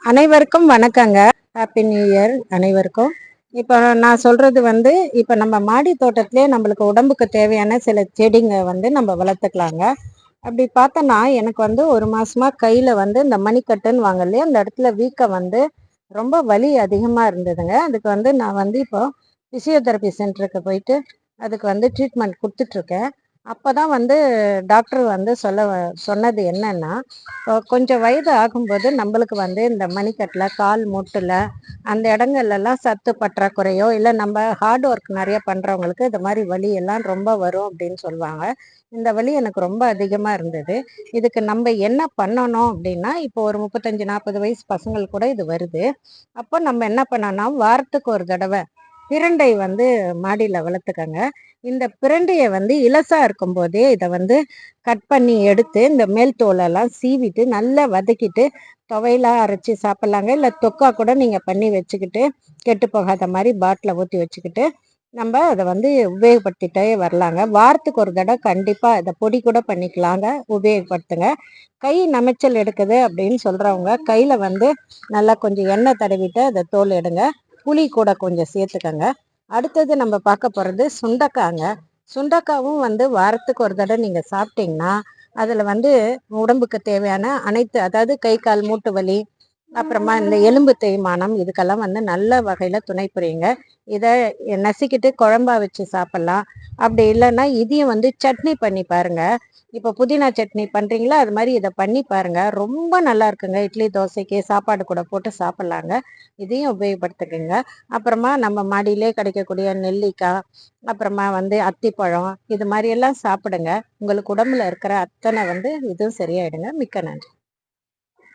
அனைவருக்கும் வணக்கங்க. Happy new year அனைவருக்கும். இப்போ நான் சொல்றது வந்து, இப்போ நம்ம மாடி தோட்டத்திலே நம்மளுக்கு உடம்புக்கு தேவையான சில செடிங்க வந்து நம்ம வளர்த்துக்கலாங்க. அப்படி பார்த்தோன்னா எனக்கு வந்து ஒரு மாசமா கையில வந்து இந்த மணிக்கட்டுன்னு வாங்க இல்லையா, அந்த இடத்துல வீக்கம் வந்து ரொம்ப வலி அதிகமா இருந்ததுங்க. அதுக்கு வந்து நான் வந்து இப்போ பிசியோதெரபி சென்டருக்கு போயிட்டு அதுக்கு வந்து ட்ரீட்மெண்ட் கொடுத்துட்ருக்கேன். அப்பதான் வந்து டாக்டர் வந்து சொன்னது என்னன்னா, கொஞ்சம் வயது ஆகும்போது நம்மளுக்கு வந்து இந்த மணிக்கட்டில் கால் மூட்டுல அந்த இடங்கள்லாம் சத்து பற்றாக்குறையோ இல்லை நம்ம ஹார்ட் ஒர்க் நிறைய பண்ணுறவங்களுக்கு இந்த மாதிரி வலி எல்லாம் ரொம்ப வரும் அப்படின்னு சொல்லுவாங்க. இந்த வலி எனக்கு ரொம்ப அதிகமாக இருந்தது. இதுக்கு நம்ம என்ன பண்ணணும் அப்படின்னா, இப்போ ஒரு 35-40 வயசு பசங்களுக்கு கூட இது வருது. அப்போ நம்ம என்ன பண்ணோம்னா, வாரத்துக்கு ஒரு தடவை பிரண்டை வந்து மாடியில் வளர்த்துக்கங்க. இந்த பிரண்டைய வந்து இலசா இருக்கும்போதே இதை வந்து கட் பண்ணி எடுத்து இந்த மேல் தோலெல்லாம் சீவிட்டு நல்லா வதக்கிட்டு துவையலா அரைச்சி சாப்பிட்லாங்க. இல்லை தொக்கா கூட நீங்கள் பண்ணி வச்சுக்கிட்டு கெட்டு போகாத மாதிரி பாட்டில் ஊற்றி வச்சுக்கிட்டு நம்ம அதை வந்து உபயோகப்படுத்திட்டே வரலாங்க. வாரத்துக்கு ஒரு தடவை கண்டிப்பாக இதை பொடி கூட பண்ணிக்கலாங்க, உபயோகப்படுத்துங்க. கை நமைச்சல் எடுக்குது அப்படின்னு சொல்கிறவங்க கையில் வந்து நல்லா கொஞ்சம் எண்ணெய் தடவிட்டு அதை தோல் எடுங்க. புளி கூட கொஞ்சம் சேர்த்துக்கங்க. அடுத்தது நம்ம பார்க்க போகிறது சுண்டக்காங்க. சுண்டக்காவும் வந்து வாரத்துக்கு ஒரு தடவை நீங்கள் சாப்பிட்டீங்கன்னா அதில் வந்து உடம்புக்கு தேவையான அனைத்து, அதாவது கை கால் மூட்டு வலி, அப்புறமா இந்த எலும்பு தேய்மானம், இதுக்கெல்லாம் வந்து நல்ல வகையில் துணை புரியுங்க. இதை நசுக்கிட்டு குழம்பா வச்சு சாப்பிட்லாம். அப்படி இல்லைன்னா இதையும் வந்து சட்னி பண்ணி பாருங்க. இப்போ புதினா சட்னி பண்ணுறீங்களா, அது மாதிரி இதை பண்ணி பாருங்க. ரொம்ப நல்லா இருக்குங்க. இட்லி தோசைக்கு சாப்பாடு கூட போட்டு சாப்பிட்லாங்க. இதையும் உபயோகப்படுத்திக்கோங்க. அப்புறமா நம்ம மாடியிலே கிடைக்கக்கூடிய நெல்லிக்காய், அப்புறமா வந்து அத்திப்பழம், இது மாதிரி எல்லாம் சாப்பிடுங்க. உங்களுக்கு உடம்புல இருக்கிற அத்தனை வந்து இதுவும் சரியாயிடுங்க. மிக்க நன்றி.